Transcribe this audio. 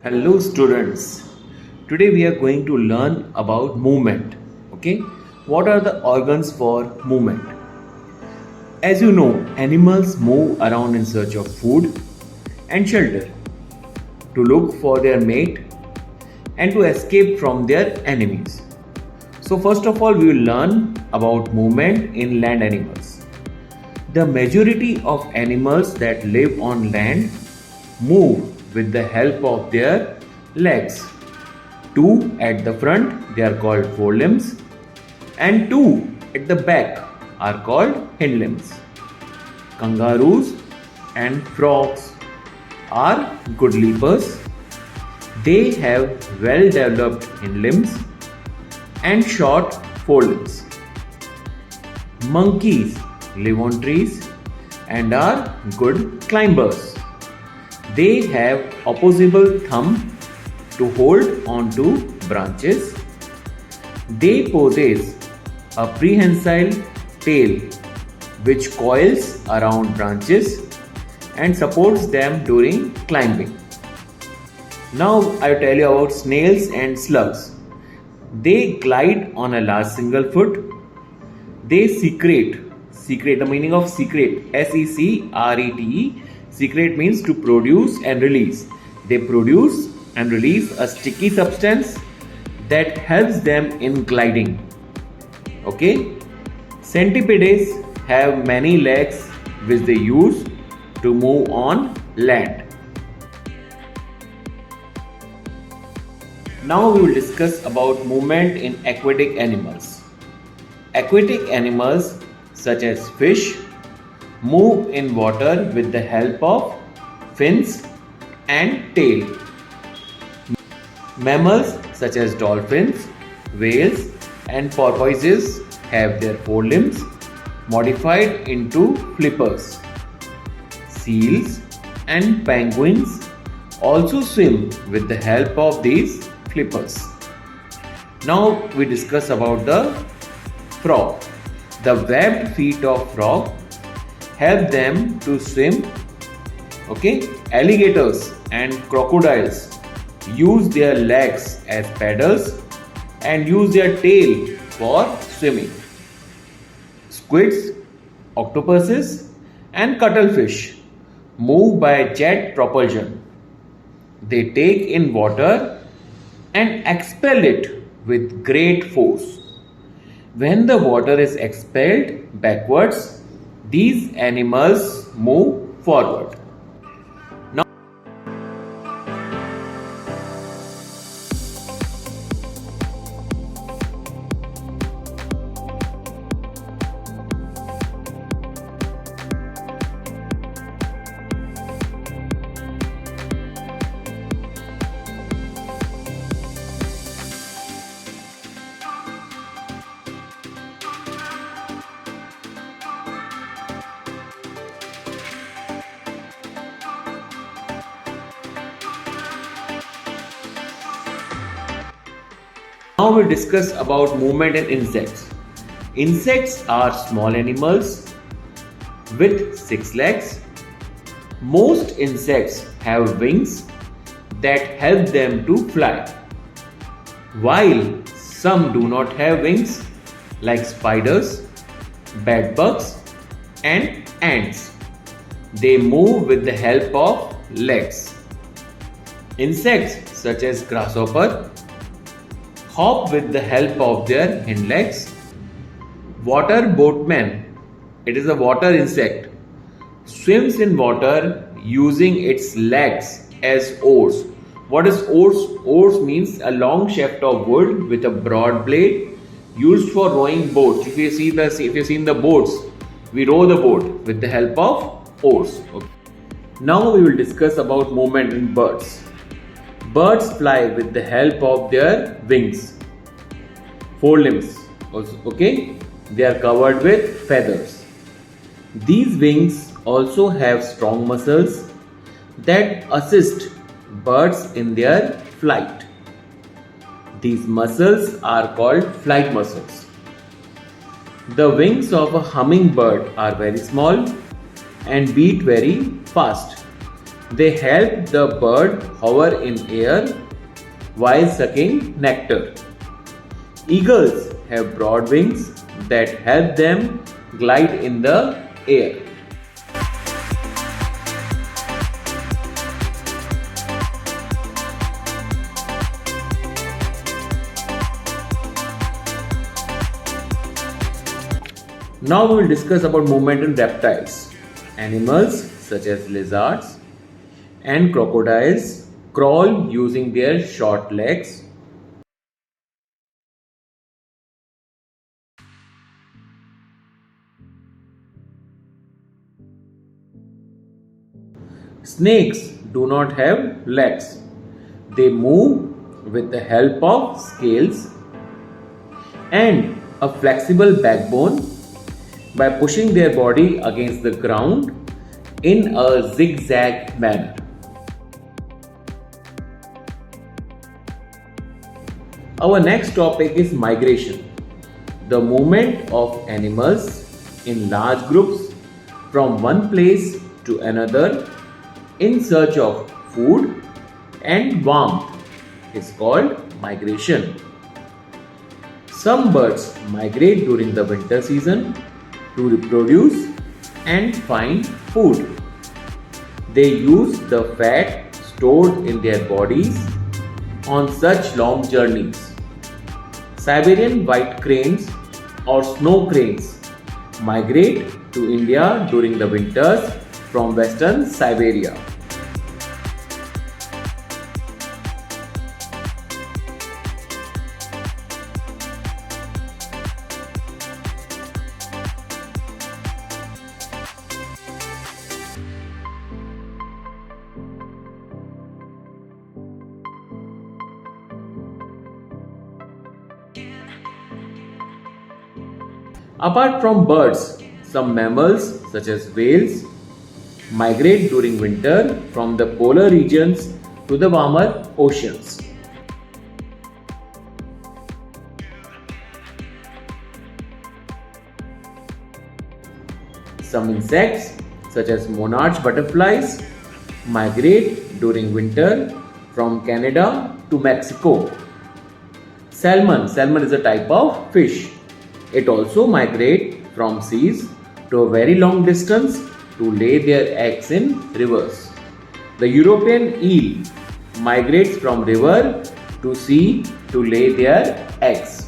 Hello students. Today we are going to learn about movement. Okay? What are the organs for movement? As you know, animals move around in search of food and shelter, to look for their mate and to escape from their enemies. So first of all we will learn about movement in land animals. The majority of animals that live on land move with the help of their legs. Two at the front, they are called forelimbs, and two at the back are called hindlimbs. Kangaroos and frogs are good leapers. They have well developed hindlimbs and short forelimbs. Monkeys live on trees and are good climbers. They have opposable thumb to hold onto branches. They possess a prehensile tail which coils around branches and supports them during climbing. Now I will tell you about snails and slugs. They glide on a large single foot. They secrete, the meaning of secrete, S-E-C-R-E-T-E. Secrete means to produce and release. They produce and release a sticky substance that helps them in gliding. Okay? Centipedes have many legs which they use to move on land. Now we will discuss about movement in aquatic animals. Aquatic animals such as fish move in water with the help of fins and tail. Mammals such as dolphins, whales and porpoises have their forelimbs modified into flippers. Seals and penguins also swim with the help of these flippers. Now we discuss about the frog. The webbed feet of frog help them to swim. Okay, alligators and crocodiles use their legs as paddles and use their tail for swimming. Squids, octopuses and cuttlefish move by jet propulsion. They take in water and expel it with great force. When the water is expelled backwards, these animals move forward. Now we discuss about movement in insects. Insects are small animals with 6 legs. Most insects have wings that help them to fly, while some do not have wings, like spiders, bedbugs and ants. They move with the help of legs. Insects such as grasshopper hop with the help of their hind legs. Water boatman, it is a water insect, swims in water using its legs as oars. What is oars? Oars means a long shaft of wood with a broad blade used for rowing boats. If you've seen the boats, we row the boat with the help of oars. Okay. Now we will discuss about movement in birds. Birds fly with the help of their wings, forelimbs. Okay, they are covered with feathers. These wings also have strong muscles that assist birds in their flight. These muscles are called flight muscles. The wings of a hummingbird are very small and beat very fast. They help the bird hover in air while sucking nectar. Eagles have broad wings that help them glide in the air. Now we will discuss about movement in reptiles. Animals such as lizards and crocodiles crawl using their short legs. Snakes do not have legs. They move with the help of scales and a flexible backbone by pushing their body against the ground in a zigzag manner. Our next topic is migration, the movement of animals in large groups from one place to another in search of food and warmth is called migration. Some birds migrate during the winter season to reproduce and find food. They use the fat stored in their bodies on such long journeys. Siberian white cranes or snow cranes migrate to India during the winters from western Siberia. Apart from birds, some mammals such as whales migrate during winter from the polar regions to the warmer oceans. Some insects such as monarch butterflies migrate during winter from Canada to Mexico. Salmon is a type of fish. It also migrates from seas to a very long distance to lay their eggs in rivers. The European eel migrates from river to sea to lay their eggs.